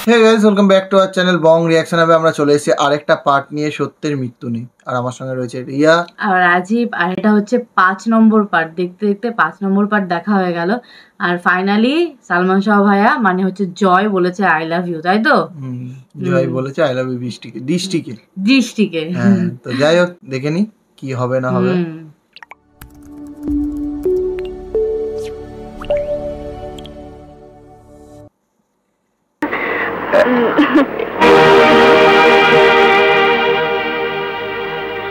Hey guys, welcome back to our channel Bong Reaction. আবে আমরা চলে এসেছি আরেকটা পার্ট নিয়ে, সত্যের মৃত্যু নেই। আর আমার সঙ্গে রয়েছে রিয়া আর রাজীব। আর এটা হচ্ছে 5 নম্বর পার্ট। দেখতে দেখতে 5 নম্বর পার্ট দেখা হয়ে গেল। আর ফাইনালি সালমান শাহ ভাইয়া মানে হচ্ছে জয় বলেছে আই লাভ ইউ, তাই তো? জয় বলেছে আই লাভ ইউ দৃষ্টিকে। হ্যাঁ, তো যাই হোক দেখে নি কি হবে না হবে।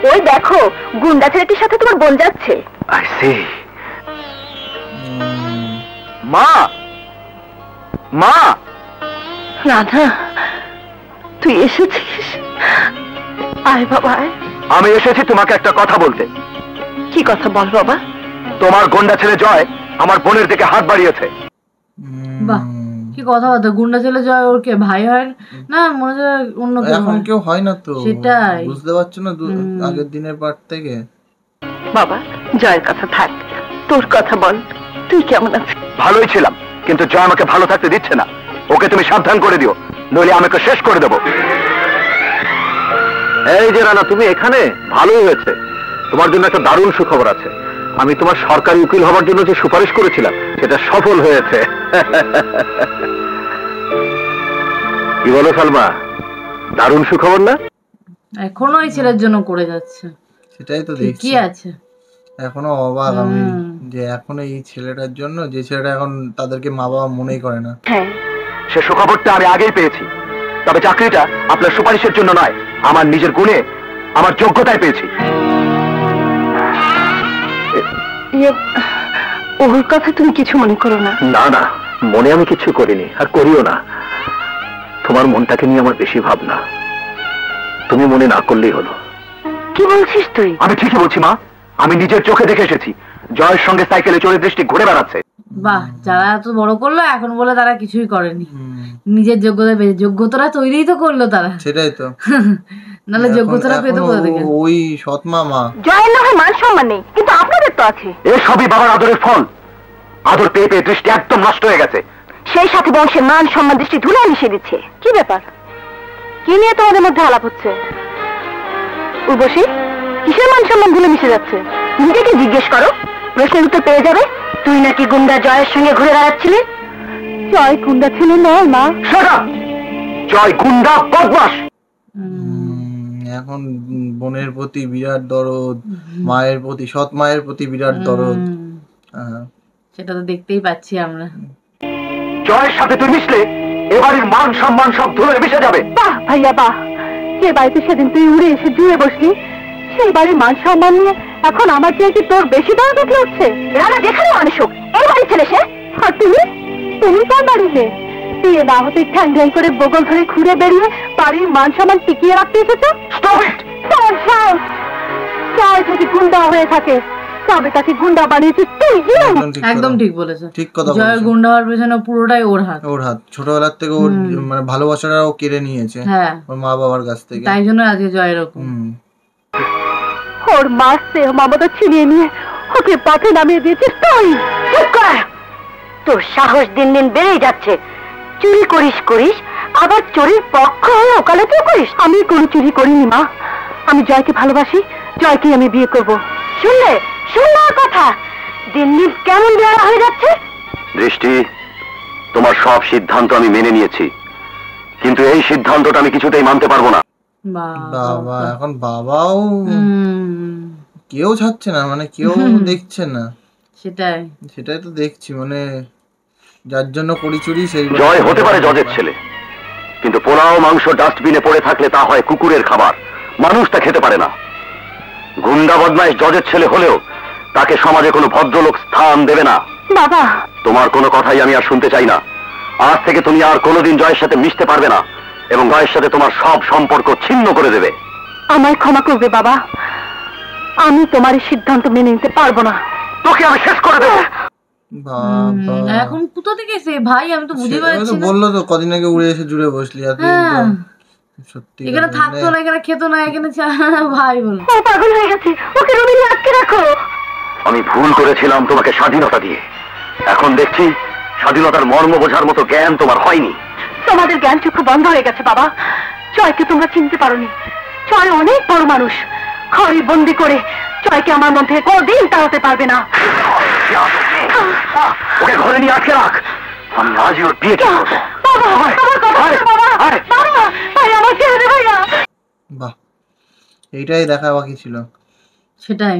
ওই দেখো গুন্ডা ছেলেটির সাথে তোমার বোন যাচ্ছে। I see. মা মা রাধা, তুই এসেছিস? আয় বাবা আয়। আমি এসেছি তোমাকে একটা কথা বলতে। কি কথা বল বাবা? তোমার গুন্ডা ছেলে জয় আমার বোনের দিকে হাত বাড়িয়েছে। বাহ, কি কথা বলতো! গুন্ডা ছেলে জয় ওর কে ভাই হয় না? মনে হয় অন্য কেউ। এখন কেউ হয় না তো, সেটাই বুঝতে পারছো না আগের দিনের পার্ট থেকে। বাবা জয়ের কথা থাক, তোর কথা বল, তুই কেমন আছিস? ভালোই ছিলাম, কিন্তু জয় আমাকে ভালো থাকতে দিচ্ছে না। ওকে তুমি সাবধান করে দিও, নইলে আমাকে শেষ করে দেবো। এই যে রানা, তুমি এখানে? ভালোই হয়েছে, তোমার জন্য একটা দারুণ সুখবর আছে। আমি তোমার সরকারি উকিল হবার জন্য যে সুপারিশ করেছিলাম সেটা সফল হয়েছে। কি বলো সালমা, দারুণ সুখবর না? এখনো এই ছেলের জন্য করে যাচ্ছে। সেটাই তো দেখছি, কি আছে এখনো অবাক আমি যে এখনো এই ছেলেটার জন্য, যে ছেলেটা এখন তাদেরকে মা বাবা মনেই করে না। হ্যাঁ, সে সুখবরটা আমি আগেই পেয়েছি, তবে চাকরিটা আপনার সুপারিশের জন্য নয়, আমার নিজের গুণে, আমার যোগ্যতায় পেয়েছি। ওর কথা তুমি কিছু মনে করো না। না না, মনে আমি কিছু করিনি, আর করিও না। তোমার মনটাকে নিয়ে আমার বেশি ভাবনা, তুমি মনে না করলেই হলো। কি বলছিস তুই? আমি ঠিকই বলছি মা, আমি নিজের চোখে দেখে এসেছি জয়ের সঙ্গে সাইকেলে চড়ে দৃষ্টি ঘুরে বেড়াচ্ছে। বাহ, যারা এত বড় করলো এখন বলে তারা কিছুই করেনি। নিজের যোগ্যতাটা তৈরিই তো করলো তারা। সেটাই তো, নাহলে যোগ্যতাটা পেতো কোথা থেকে? ওই সৎ মামা। জয়ের না হয় মান সম্মান নেই, কিন্তু আপনাদের তো আছে। এই সবই বাবার আদরের ফল। আদর পেয়ে পেয়ে দৃষ্টি একদম নষ্ট হয়ে গেছে। সেই সাথে বংশের মান সম্মান দৃষ্টি ধুলে মিশিয়ে দিচ্ছে। কি ব্যাপার? কি নিয়ে তোমাদের মধ্যে আলাপ হচ্ছে? উর্বশী, কিসের মান সম্মান ধুলে মিশে যাচ্ছে? নিজেকে জিজ্ঞেস করো, প্রশ্নের উত্তর পেয়ে যাবে। তুই নাকি গুন্ডা জয়ের সঙ্গে ঘুরে বেড়াচ্ছিলি? জয় গুন্ডা ছিল নয় মা। জয় গুন্ডা বদমাশ। এখন বোনের প্রতি বিরাট দরদ, মায়ের প্রতি, সৎ মায়ের প্রতি বিরাট দরদ। সেটা তো দেখতেই পাচ্ছি আমরা। জয়ের সাথে তুই মিশলে এবারের মান সম্মান সব ধুলে মিশে যাবে। বাহ ভাইয়া বাহ, যে বাড়িতে সেদিন তুই উড়ে এসে জুয়ে বসলি, সেই বাড়ির মান সম্মান নিয়ে এখন আমার চেয়ে কি তোর বেশি দরদ উঠে উঠছে? রানা যেখানে মানুষ হোক, এই বাড়ির ছেলে সে। আর তুমি কোন বাড়িতে বিয়ে না হতে ঠ্যাং ঠ্যাং করে বগল ধরে ঘুরে বেরিয়ে বাড়ির মান সম্মান টিকিয়ে রাখতে এসেছো? জয় যদি গুন্ডা হয়ে থাকে তবে তাকে গুন্ডা বানিয়েছিস তুই। একদম ঠিক বলেছো, ঠিক কথা। জয়ের গুন্ডা হওয়ার পেছনে পুরোটাই ওর হাত। ছোটবেলার থেকে ওর মানে ভালোবাসাটা ও কেড়ে নিয়েছে ওর মা বাবার কাছ থেকে, তাই জন্য আজকে জয় এরকম। ওর মার স্নেহ মমতা ছিনিয়ে নিয়ে ওকে পথে নামিয়ে দিয়েছিস তুই। চুপ কর, তোর সাহস দিন দিন বেড়েই যাচ্ছে। চুরি করিস আবার চুরির পক্ষ হয়ে ওকালতিও করিস। আমি কোনো চুরি করিনি মা, আমি জয়কে ভালোবাসি, জয়কে আমি বিয়ে করব। শুনলে কথা, দিন দিন কেমন বেড়া হয়ে যাচ্ছে। দৃষ্টি, তোমার সব সিদ্ধান্ত আমি মেনে নিয়েছি, কিন্তু এই সিদ্ধান্তটা আমি কিছুতেই মানতে পারবো না। বাবা, এখন বাবাও কেউ ছাড়ছে না, মানে কেউ দেখছে না। সেটাই তো দেখছি, মানে যার জন্য করি চুরি সেই জয় হতে পারে জজের ছেলে, কিন্তু পোলাও মাংস ডাস্টবিনে পড়ে থাকলে তা হয় কুকুরের খাবার, মানুষ তা খেতে পারে না। গুন্ডা বদমাইশ জজের ছেলে হলেও তাকে সমাজে কোনো ভদ্রলোক স্থান দেবে না। বাবা, তোমার কোনো কথাই আমি আর শুনতে চাই না। আজ থেকে তুমি আর কোনোদিন জয়ের সাথে মিশতে পারবে না, এবং জয়ের সাথে তোমার সব সম্পর্ক ছিন্ন করে দেবে। আমায় ক্ষমা করবে বাবা, আমি তোমার সিদ্ধান্ত মেনে নিতে পারবো না। তোকে আমি শেষ করে দেবো। এখন কোথা থেকে এসে ভাই, আমি তো বুঝতে পারছি না। বললো তো কদিন আগে উড়ে এসে জুড়ে বসলি, সত্যি এখানে থাকতো না, এখানে খেতো না, এখানে ভাই বল পাগল হয়ে গেছে, ওকে রুমে আটকে রাখো। আমি ভুল করেছিলাম তোমাকে স্বাধীনতা দিয়ে, এখন দেখছি স্বাধীনতার মর্ম বোঝার মতো জ্ঞান তোমার হয়নি। তোমাদের জ্ঞান চক্ষু বন্ধ হয়ে গেছে বাবা। জয়কে তোমরা চিনতে পারোনি। জয় অনেক বড় মানুষ। ঘরে বন্দি করে জয়কে আমার মধ্যে কোনদিন তাড়াতে পারবে না। ওকে ঘরে নিয়ে আটকে রাখ, আমি আজই ওর বিয়ে ঠিক করবো। বাহ, এইটাই দেখা বাকি ছিল। সেটাই,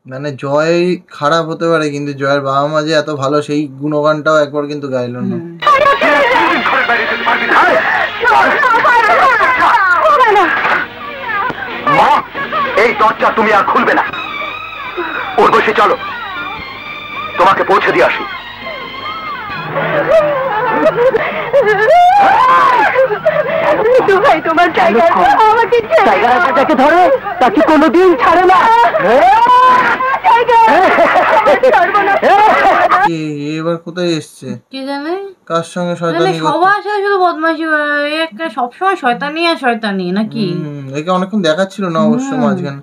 মানে জয় খারাপ হতে পারে কিন্তু জয়ের বাবা মা যে এত ভালো সেই গুণগানটাও একবার কিন্তু গাইল না। মা, এই দরজা তুমি আর খুলবে না। ওর বসে চলো, তোমাকে পৌঁছে দিয়ে আসি। তোমার জায়গা আমাকে জায়গাটাকে ধরে, তাকে কোনোদিন ছাড়ে না। এবার কোথায় এসছে কে জানে, কার সঙ্গে শয়তানি করছে? সবার সাথে শুধু বদমাইশি, একটা সবসময় শয়তানি আর শয়তানি নাকি। একে অনেকক্ষণ দেখাচ্ছিল না অবশ্য মাঝখানে।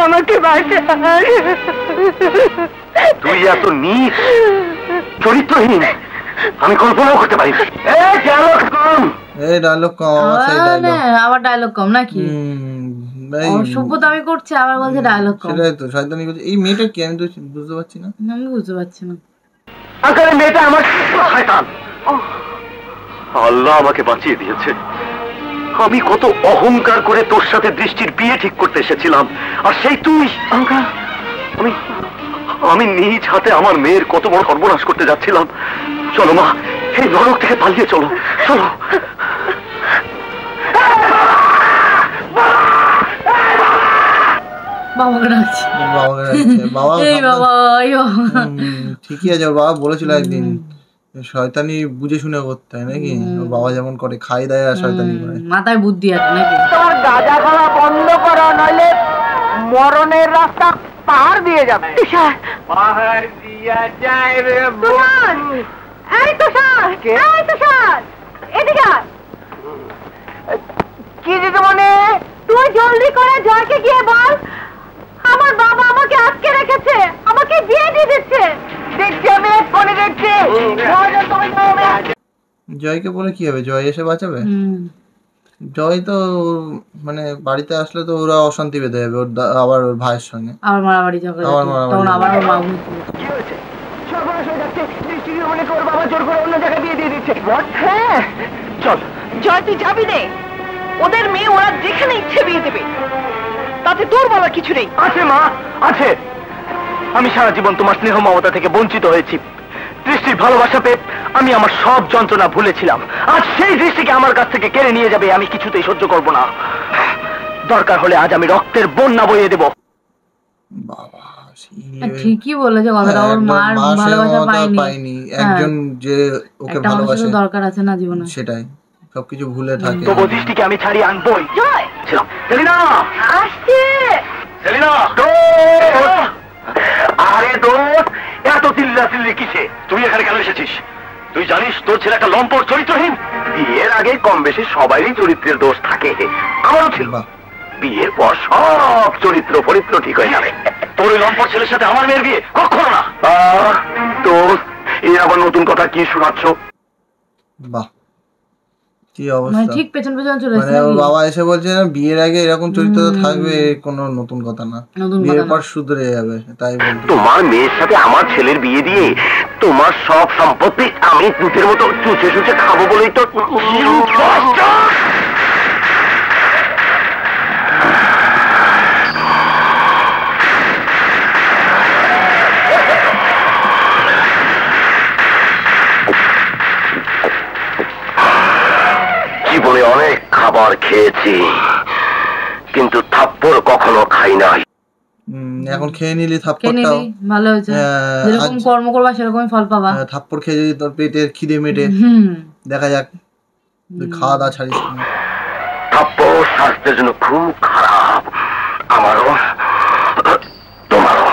আমাকে বাঁচান। তুই এত নীচ চরিত্রহীন আমি কল্পনাও করতে পারি। আবার ডায়লগ কম নাকি? সভ্যতামি করছে আবার বলছে ডায়লগ কম। সেটাই তো, শয়তানি করছে। এই মেয়েটা কি আমি তো বুঝতে পারছি না। আমি বুঝতে পারছি না। আঙ্কেল, মেয়েটা আমার শয়তান। আল্লাহ আমাকে বাঁচিয়ে দিয়েছে। আমি কত অহংকার করে তোর সাথে দৃষ্টির বিয়ে ঠিক করতে এসেছিলাম, আর সেই তুই। আঙ্কেল, আমি নিজ হাতে আমার মেয়ের কত বড় সর্বনাশ করতে যাচ্ছিলাম। চলো মা, এই নরক থেকে পালিয়ে চলো, চলো। ঠিকই আছে, ওর বাবা বলেছিল একদিন শয়তানি বুঝে শুনে করতে হয় নাকি। ওর বাবা যেমন করে, খাই দেয় আর শয়তানি করে। মাথায় বুদ্ধি আছে নাকি। তোমার গাঁজা খাওয়া বন্ধ করো, নইলে মরণের রাস্তা পার দিয়ে যাবে। তুষার, পাহাড় দিয়া যায় রে বোন। এই তুষার, এই তুষার, এদিকে আয়। কি দিতে মনে? তুই জলদি করে জয়কে গিয়ে বল আমার বাবা আমাকে আটকে রেখেছে, আমাকে বিয়ে দিয়ে দিচ্ছে। দেখছি আমি এক্ষুনি দেখছি। জয়কে বলে কি হবে? জয় এসে বাঁচাবে? জয় তো মানে বাড়িতে আসলে তো ওরা অশান্তি বেঁধে যাবে, আবার ওর ভাইয়ের সঙ্গে আবার মারামারি ঝগড়া, তখন আবার ওর মা কি হয়েছে? সর্বনাশ হয়ে যাচ্ছে। দৃষ্টির মনে করে বাবা জোর করে অন্য জায়গায় বিয়ে দিয়ে দিচ্ছে। হ্যাঁ, চল জয়, তুই যাবি নে। ওদের মেয়ে ওরা যেখানে ইচ্ছে বিয়ে দেবে, তাতে তোর বলার কিছু নেই। আছে মা, আছে। আমি সারা জীবন তোমার স্নেহ মমতা থেকে বঞ্চিত হয়েছি। দৃষ্টির ভালোবাসা পেয়ে আমি আমার সব যন্ত্রণা ভুলেছিলাম। আজ সেই দৃষ্টিকে আমার কাছ থেকে কেড়ে নিয়ে যাবে, আমি কিছুতেই সহ্য করব না। দরকার হলে আজ আমি রক্তের বন্যা বইয়ে দেব। বাবা, ঠিকই বলেছে কথাটা। ওর মার ভালোবাসা পাইনি, একজন যে ওকে ভালোবাসে দরকার আছে না জীবনে। সেটাই, সবকিছু ভুলে থাকে। তবু দৃষ্টিকে আমি ছাড়িয়ে আনবই। জয়, সেলিনা আসছে। সেলিনা, আরে দোস্ত, এত চিল্লাচিল্লি কিসে? তুই এখানে কেন এসেছিস? তুই জানিস তোর ছেলে একটা লম্পট চরিত্রহীন। বিয়ের আগে কম বেশি সবারই চরিত্রের দোষ থাকে, আমারও ছিল। বিয়ের পর সব চরিত্র ফরিত্র ঠিক হয়ে যাবে। তোর ওই লম্পট ছেলের সাথে আমার মেয়ের বিয়ে কখনো না। দোস্ত, এই আবার নতুন কথা কি শোনাচ্ছ? বাহ, কি অবস্থা। ঠিক পেছন পেছন চলে মানে ওর বাবা এসে বলছে না বিয়ের আগে এরকম চরিত্র থাকবে, কোনো নতুন কথা না। বিয়ের পর শুধরে যাবে, তাই বলতো। তোমার মেয়ের সাথে আমার ছেলের বিয়ে দিয়ে তোমার সব সম্পত্তি আমি দুধের মতো চুচে চুচে খাবো বলেই তো। জীবনে অনেক খাবার খেয়েছি, কিন্তু থাপ্পড় কখনো খাই নাই। এখন খেয়ে নিলি থাপ্পড়টাও, ভালো হয়েছে। যেরকম কর্ম করবা সেরকমই ফল পাবা। থাপ্পড় খেয়ে যদি তোর পেটের খিদে মেটে, দেখা যাক। তুই খাওয়া দাওয়া ছাড়িস না। থাপ্পড় স্বাস্থ্যের জন্য খুব খারাপ, আমারও তোমারও।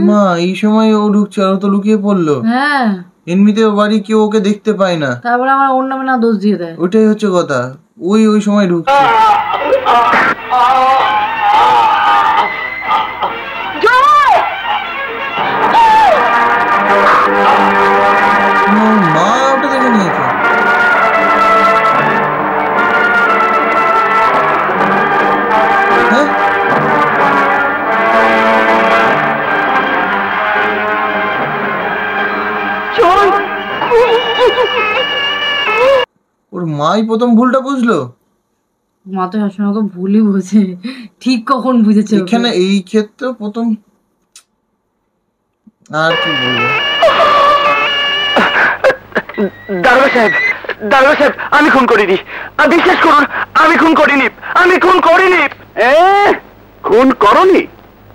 মা এই সময় ও ঢুকছে আর ও তো লুকিয়ে পড়লো। হ্যাঁ, এমনিতেও বাড়ি কেউ ওকে দেখতে পায় না, তারপরে আমার ওর নামে না দোষ দিয়ে দেয়। ওইটাই হচ্ছে কথা, ওই সময় ঢুকছে। মা ওটা দেখে নিয়েছে। হ্যাঁ, ওর মাই প্রথম ভুলটা বুঝলো। মা তো সবসময় ওকে ভুলই বোঝে, ঠিক কখন বুঝেছে এখানে এই ক্ষেত্রে প্রথম। আর কি বলবো, দারোগা সাহেব আমি খুন করিনি, বিশ্বাস করুন আমি খুন করিনি, খুন করনি?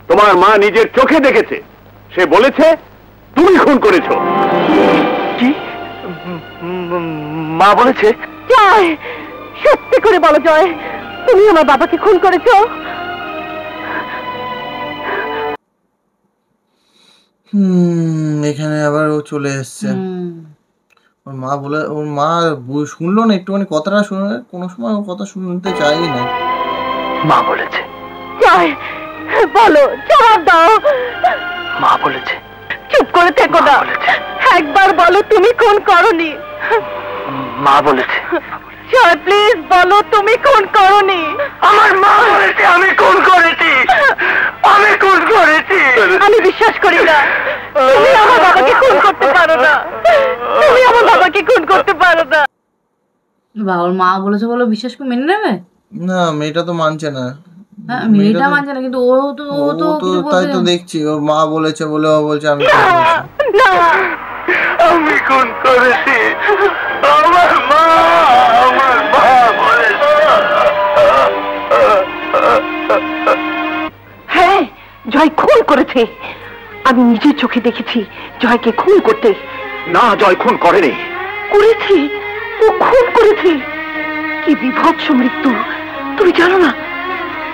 তোমার মা নিজের চোখে দেখেছে, সে বলেছে তুমি খুন করেছো। কি মা বলেছে? জয়, সত্যি করে বলো জয়, তুমি আমার বাবাকে খুন করেছো? এখানে আবার ও চলে এসছে। ওর মা শুনলো না, একটুখানি কথাটা শুনে, কোনো সময় ও কথা শুনতে চাই না। মা বলেছে। জয় বলো, জবাব দাও। মা বলেছে। চুপ করে থেকো না, একবার বলো তুমি খুন করনি। মা বলেছে। জয় প্লিজ বলো তুমি খুন করনি। আমার মা বলেছে আমি খুন করেছি। আমি বিশ্বাস করি না, তুমি আমার বাবাকে খুন করতে পারো না, ওর মা বলেছে বলে বিশ্বাস করে মেনে নেবে না? মেয়েটা তো মানছে না। মেয়েটা মানছে না, কিন্তু ও তো তাই তো দেখছি, ওর মা বলেছে বলে ও বলছে আমি খুন করেছি। আমার মা বলেছে। হ্যাঁ, জয় খুন করেছে, আমি নিজের চোখে দেখেছি জয়কে খুন করতে। না, জয় খুন করেনি। করেছি, ও খুন করেছে। কি বিভৎস মৃত্যু তুমি জানো না?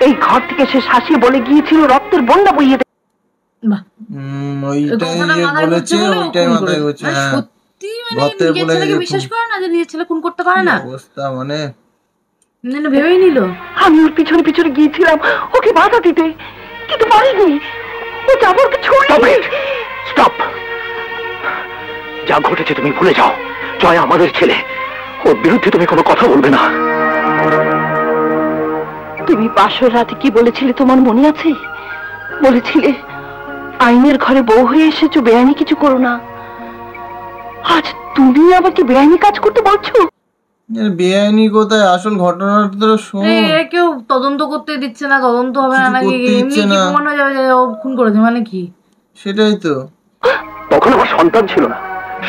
এই ঘর থেকে সে শাসিয়ে বলে গিয়েছিল রক্তের বন্যা বইয়ে দেবে। বিশ্বাস করে না যে নিজের ছেলে খুন করতে পারে না, অবস্থা মানে ভেবেই নিল। আমি ওর পিছনে পিছনে গিয়েছিলাম ওকে বাধা দিতে, কিন্তু পারিনি। ও যাবরকে ছড়িয়ে। স্টপ, যা ঘটেছে তুমি ভুলে যাও। জয় আমাদের ছেলে, ওর বিরুদ্ধে তুমি কোনো কথা বলবে না। তুমি বাসর রাতে কি বলেছিলে তোমার মনে আছে? বলেছিলে আইনের ঘরে বউ হয়ে এসেছো, বেআইনি কিছু করো না। আজ তুমি আমাকে বেআইনি কাজ করতে বলছো? বেআইনি কোথায়? আসল ঘটনাটা তো শোন। কেউ তদন্ত করতে দিচ্ছে না, তদন্ত হবে না নাকি? এমনি প্রমাণ হয়ে যাবে যে ও খুন করেছে, মানে কি? সেটাই তো। তখন আমার সন্তান ছিল না,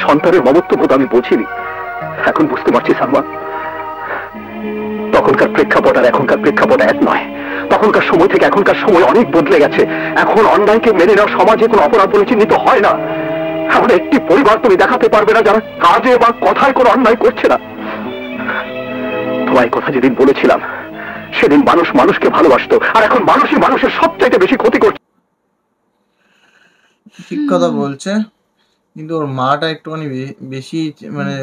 সন্তানের মমত্ববোধ আমি বুঝিনি। এখন বুঝতে পারছি সালমান, তখনকার প্রেক্ষাপট আর এখনকার প্রেক্ষাপট এক নয়। তখনকার সময় থেকে এখনকার সময় অনেক বদলে গেছে। এখন অন্যায়কে মেনে নেওয়া সমাজে কোনো অপরাধ বলে চিহ্নিত হয় না। এখন একটি পরিবার তুমি দেখাতে পারবে না যারা কাজে বা কথায় কোনো অন্যায় করছে না। তোমায় কথা যেদিন বলেছিলাম সেদিন মানুষ মানুষকে ভালোবাসতো, আর এখন মানুষই মানুষের সবচাইতে বেশি ক্ষতি করছে। ঠিক কথা বলছে, কিন্তু ওর মাটা একটুখানি বেশি মানে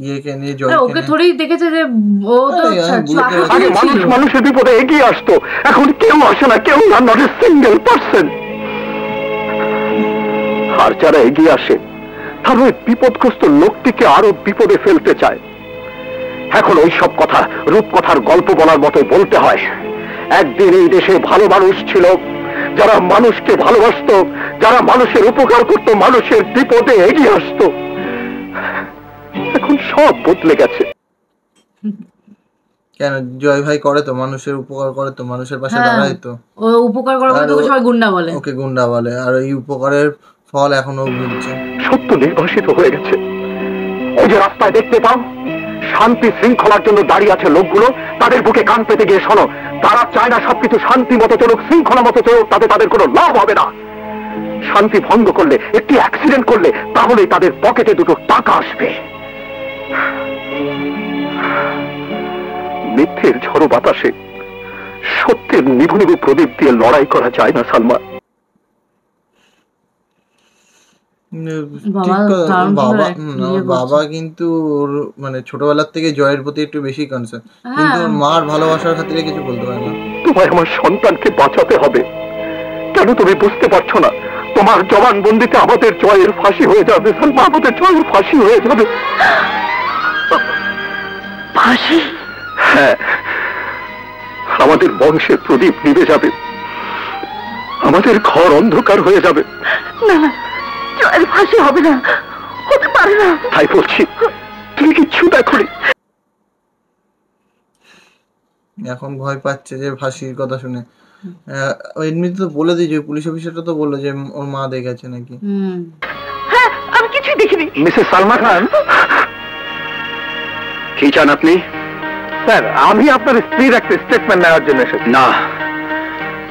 ইয়েকে নিয়ে ওকে থোড়ি দেখেছে যে ও তো আগে মানুষ মানুষের বিপদে এগিয়ে আসতো, এখন কেউ আসে না, কেউ না, নট এ সিঙ্গেল পারসন। আর যারা এগিয়ে আসে তারা ওই বিপদগ্রস্ত লোকটিকে আরো বিপদে ফেলতে চায়। এখন ওই সব কথা রূপকথার গল্প বলার মতো বলতে হয়। একদিন এই দেশে ভালো মানুষ ছিল, যারা মানুষকে ভালোবাসতো, যারা মানুষের উপকার করত, মানুষের বিপদে এগিয়ে আসতো। এখন সব বদলে গেছে। কেন? জয় ভাই করে তো, মানুষের উপকার করে তো, মানুষের পাশে দাঁড়ায় তো। ও উপকার করে বলে ওকে সবাই গুন্ডা বলে, ওকে গুন্ডা বলে, আর এই উপকারের ফল এখনো ভুগছে। সত্য নির্বাসিত হয়ে গেছে। ওই যে রাস্তায় দেখতে পাও শান্তি শৃঙ্খলার জন্য দাঁড়িয়ে আছে লোকগুলো, তাদের বুকে কান পেতে গিয়ে শোনো, তারা চায় না সবকিছু শান্তি মতো চলুক, শৃঙ্খলা মতো চলুক, তাতে তাদের কোনো লাভ হবে না। শান্তি ভঙ্গ করলে, একটি অ্যাক্সিডেন্ট করলে, তাহলেই তাদের পকেটে দুটো টাকা আসবে। মিথ্যের ঝড়ো বাতাসে সত্যের নিভু নিভু প্রদীপ দিয়ে লড়াই করা যায় না সালমা। বাবা কিন্তু ওর মানে ছোটবেলার থেকে জয়ের প্রতি একটু বেশি কনসার্ন, কিন্তু ওর মার ভালোবাসার খাতিরে কিছু বলতে পারে না। তোমায় আমার সন্তানকে বাঁচাতে হবে, কেন তুমি বুঝতে পারছো না? তোমার জবানবন্দিতে আমাদের জয়ের ফাঁসি হয়ে যাবে, আমাদের জয়ের ফাঁসি হয়ে যাবে। ফাঁসি? হ্যাঁ, আমাদের বংশের প্রদীপ নিভে যাবে, আমাদের ঘর অন্ধকার হয়ে যাবে। না না, জয়ের ফাঁসি হবে না, হতে পারে না। তাই বলছি, তুমি কিচ্ছু দেখোনি। এখন ভয় পাচ্ছে যে ফাঁসির কথা শুনে। এমনিতে তো বলে দিয়েছে, পুলিশ অফিসারটা তো বললো যে ওর মা দেখেছে নাকি। হ্যাঁ, আমি কিছুই দেখিনি। মিসেস সালমা খান, কি চান আপনি? স্যার, আমি আপনার স্ত্রীর একটা স্টেটমেন্ট নেওয়ার জন্য এসেছি। না,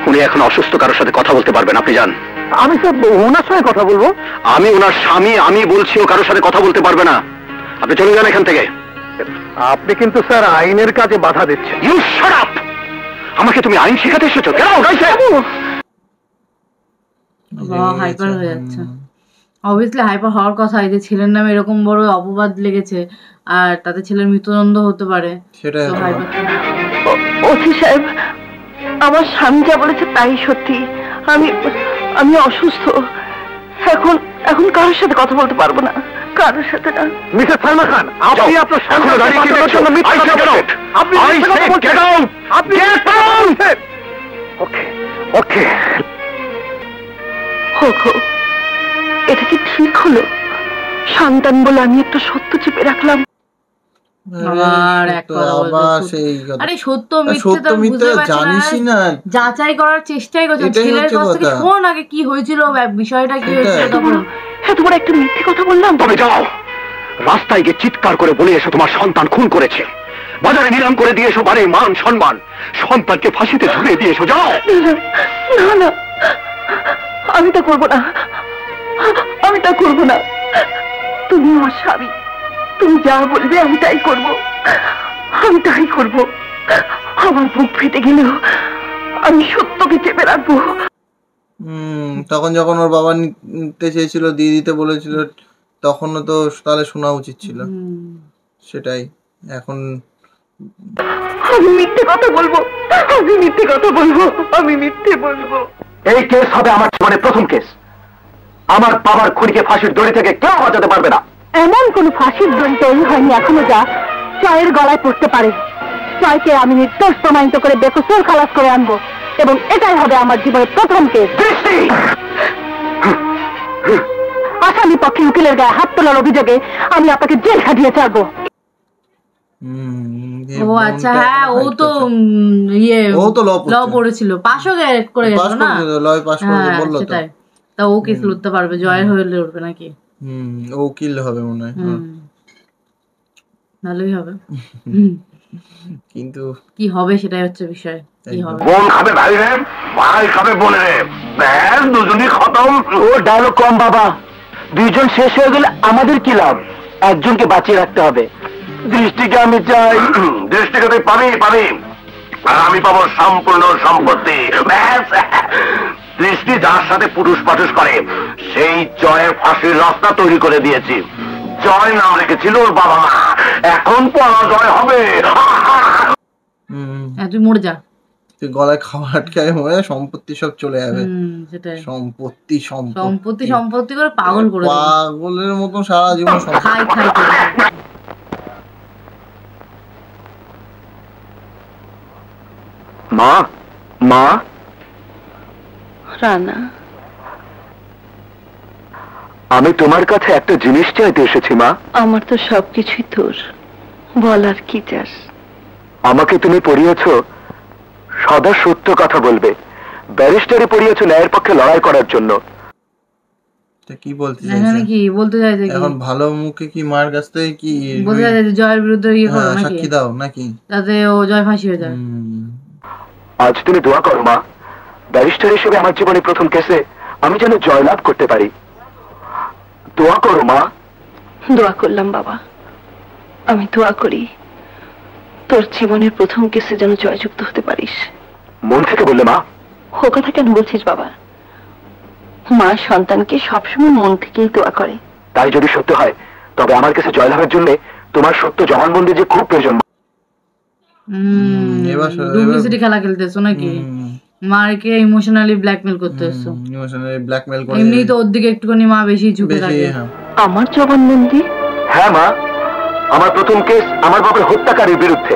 উনি এখন অসুস্থ, কারোর সাথে কথা বলতে পারবেন, আপনি যান। আমি স্যার ওনার সঙ্গে কথা বলবো? আমি ওনার স্বামী, আমি বলছি ও কারোর সাথে কথা বলতে পারবে না, আপনি চলে যান এখান থেকে। আপনি কিন্তু স্যার আইনের কাজে বাধা দিচ্ছেন। You shut up! আমাকে তুমি আইন শেখাতে এসেছো? কেন হাইপার হয়ে যাচ্ছে। অবভিয়াসলি হাইপার হওয়ার কথা, এই যে ছেলের নামে এরকম বড় অপবাদ লেগেছে আর তাতে ছেলের মৃত্যুদণ্ড হতে পারে। সেটাই ওসি সাহেব, আমার স্বামী যা বলেছে তাই সত্যি। আমি অসুস্থ, এখন কারোর সাথে কথা বলতে পারবো না, কারোর সাথে না। মিসেস সালমা খান, আপনি আপনার স্বামীকে দাঁড়িয়ে কি দেখছেন? আপনি ওকে ওকে। হোকো, এটা কি ঠিক হলো? সন্তান বলে আমি একটা সত্য চেপে রাখলাম। আরে সত্য মিথ্যে জানিসই না, যাচাই করার চেষ্টাই করছে। ছেলের কাছ থেকে শোন আগে কি হয়েছিল, বিষয়টা কি হয়েছিল। তখন এত বড় একটা মিথ্যে কথা বললাম। তবে যাও, রাস্তায় গিয়ে চিৎকার করে বলে এসো তোমার সন্তান খুন করেছে, বাজারে নিলাম করে দিয়ে এসো বাড়ির মান সম্মান, সন্তানকে ফাঁসিতে ঝুলিয়ে দিয়ে এসো। যাও। না না, আমি তা করবো না, আমি তা করবো না। তুমি আমার স্বামী, তুমি যা বলবে আমি তাই করবো, আমি তাই করবো। আমার বুক ফেটে গেলেও আমি সত্যকে চেপে রাখবো। তখন যখন ওর বাবা নিতে চেয়েছিল, দিয়ে দিতে বলেছিল, তখনও তো তাহলে শোনা উচিত ছিল। সেটাই। এখন আমি মিথ্যে কথা বলবো, আমি মিথ্যে কথা বলবো, আমি মিথ্যে বলবো। এই কেস হবে আমার জীবনে প্রথম কেস। আমার বাবার খুনিকে ফাঁসির দড়ি থেকে কেউ বাঁচাতে পারবে না। এমন কোন ফাঁসির দড়ি তৈরি হয়নি এখনো যা জয়ের গলায় পড়তে পারে। জয়কে আমি নির্দোষ প্রমাণিত করে বেকসুর খালাস করে আনবো, এবং এটাই হবে আমার জীবনের প্রথম কেস। আসামি পক্ষে উকিলের গায়ে হাত তোলার অভিযোগে আমি আপনাকে জেল খাটিয়ে ছাড়বো। ও আচ্ছা, হ্যাঁ, ও তো ল পড়েছিল, পাশও করে গেল না, লয় পাশ করে বলল তো। সেটাই, তা ও কেস লড়তে পারবে, জয় হয়ে লড়বে নাকি? ও উকিল হবে মনে হয়। ভালোই হবে, কিন্তু কি হবে সেটাই হচ্ছে বিষয়। কি হবে? বোন খাবে ভাই রে, ভাই খাবে বোন রে, ব্যাস দুজনই খতম। ও ডায়লগ কম বাবা, দুইজন শেষ হয়ে গেলে আমাদের কি লাভ? একজনকে বাঁচিয়ে রাখতে হবে। দৃষ্টিকে আমি চাই। দৃষ্টিকে তুই পাবি, আর আমি পাবো সম্পূর্ণ সম্পত্তি। ব্যাস, দৃষ্টি যার সাথে পুরুষ পাঠুষ করে সেই জয়ের ফাঁসির রাস্তা তৈরি করে দিয়েছি। জয় নাম রেখেছিল ওর বাবা মা, এখন পরাজয় হবে। তুই মরে যা, তুই গলায় খাবার আটকায় মরে, সম্পত্তি সব চলে যাবে। সম্পত্তি করে পাগল করে দেবে, পাগলের মতন সারা জীবন খাই করে। মা, মা, রানা, আমি তোমার কাছে একটা জিনিস চাইতে এসেছি মা। আমার তো সবকিছুই তোর, বল আর কি চাস? আমাকে তুমি পড়িয়েছ সদা সত্য কথা বলবে, ব্যারিস্টারে পড়িয়েছ ন্যায়ের পক্ষে লড়াই করার জন্য। কি বলতে চাইছে? এখন ভালো মুখে কি মায়ের কাছ থেকে কি বলতে চাইছে জয়ের বিরুদ্ধে সাক্ষী দাও নাকি, তাতে ও জয় ফাঁসি হয়ে যায়। আজ তুমি দোয়া করো মা, ব্যারিস্টার হিসেবে আমার জীবনে প্রথম কেসে আমি যেন জয়লাভ করতে পারি। দোয়া করো মা। দোয়া করলাম বাবা, আমি দোয়া করি তোর জীবনের প্রথম কেসে যেন জয়যুক্ত হতে পারিস। মন থেকে বললে মা? ও কথা কেন বলছিস বাবা? মা সন্তানকে সবসময় মন থেকেই দোয়া করে। তাই যদি সত্য হয় তবে আমার কাছে জয়লাভের জন্য তোমার সত্য জবানবন্দি যে খুব প্রয়োজন। ডুপ্লিসিটি খেলা খেলতেছো নাকি? মাকে ইমোশনালি ব্ল্যাকমেল করতেছো? ইমোশনালি ব্ল্যাকমেল করে। এমনি তো ওর দিকে একটুখানি মা বেশি ঝুঁকে থাকে। আমার জবানবন্দি? হ্যাঁ মা, আমার প্রথম কেস আমার বাবার হত্যাকারীর বিরুদ্ধে,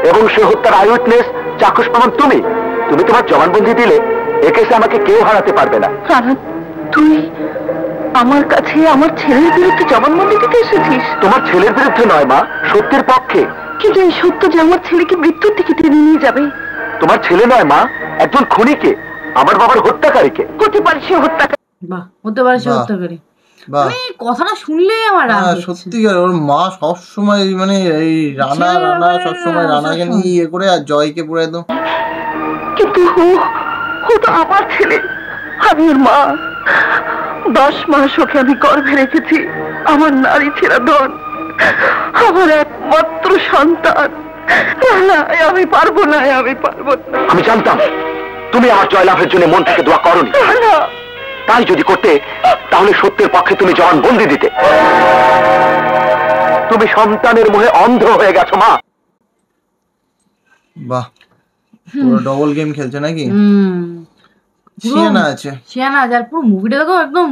এবং সে হত্যার আই উইটনেস চাক্ষুষ প্রমাণ তুমি। তুমি তোমার জবানবন্দি দিলে এ কেসে আমাকে কেউ হারাতে পারবে না। তুই আমার কাছে আমার ছেলের বিরুদ্ধে জবানবন্দি দিতে এসেছিস? তোমার ছেলের বিরুদ্ধে নয় মা, সত্যের পক্ষে। কিন্তু এই সত্য যে আমার ছেলেকে মৃত্যুর দিকে টেনে নিয়ে যাবে। তোমার ছেলে নয় মা, একজন খুনিকে, আমার বাবার হত্যাকারীকে। হতে পারে সে হত্যাকারী। বাহ, হতে পারে সে হত্যাকারী। আমি কথাটা শুনলেই আমার রাগ হচ্ছে। সত্যিকার ওর মা সবসময় মানে এই রানা সবসময় রানাকে নিয়ে ইয়ে করে আর জয়কে পুরো একদম। কিন্তু ও তো আমার ছেলে, আমি ওর মা। 10 মাস ওকে আমি গর্ভে রেখেছি, আমার নারী ছেড়া ধন, আমার একমাত্র সন্তান। আমি পারবো না, আমি পারবো না। আমি জানতাম তুমি আমার জয়লাভের জন্য মন থেকে দোয়া করনি। তাই যদি করতে তাহলে সত্যের পক্ষে তুমি জবানবন্দি দিতে। তুমি সন্তানের মোহে অন্ধ হয়ে গেছো মা। বাহ, পুরো ডবল গেম খেলছে নাকি? শিয়ানা আছে, শিয়ানা আছে, আর পুরো মুভিটা দেখো একদম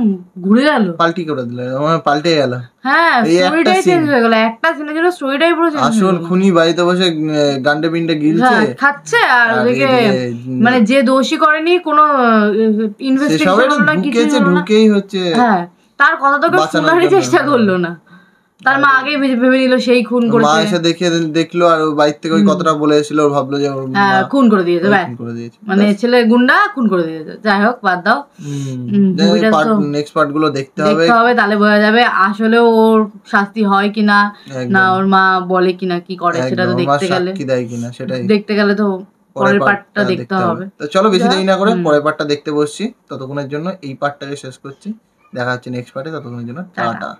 ঘুরে গেল, পাল্টি করে দিল, পাল্টে গেল। হ্যাঁ, স্টোরিটাই চেঞ্জ হয়ে গেল, একটা সিনের জন্য স্টোরিটাই পুরো চেঞ্জ। আসল খুনি বাড়িতে বসে গান্ডে পিন্ডে গিলছে, খাচ্ছে, আর ওদিকে মানে যে দোষী করেনি কোনো ইনভেস্টিগেশন হলো না, কিছু ঢুকেই হচ্ছে। হ্যাঁ, তার কথা তো কেউ শোনারই চেষ্টা করলো না। তার মা আগে ভেবে নিল সেই খুন করেছে। মা এসে দেখলো আর বাইরে থেকে ওই কথাটা বলে এসেছিল, ওর ভাবলো যে খুন করে দিয়েছে, মানে ছেলে গুন্ডা খুন করে দিয়েছে। যাই হোক, বাদ দাও, নেক্সট পার্ট গুলো দেখতে হবে, তাহলে বোঝা যাবে আসলে ওর শাস্তি হয় কিনা, না ওর মা বলে কিনা, কি করে সেটা তো দেখতে গেলে, কি দেয় কিনা সেটাই দেখতে গেলে তো পরের পার্টটা দেখতে হবে। তো চলো বেশি দেরি না করে পরের পার্টটা দেখতে বসছি। ততক্ষণের জন্য এই পার্টটাকে শেষ করছি, দেখা হচ্ছে নেক্সট পার্টে। ততক্ষণের জন্য টাটা।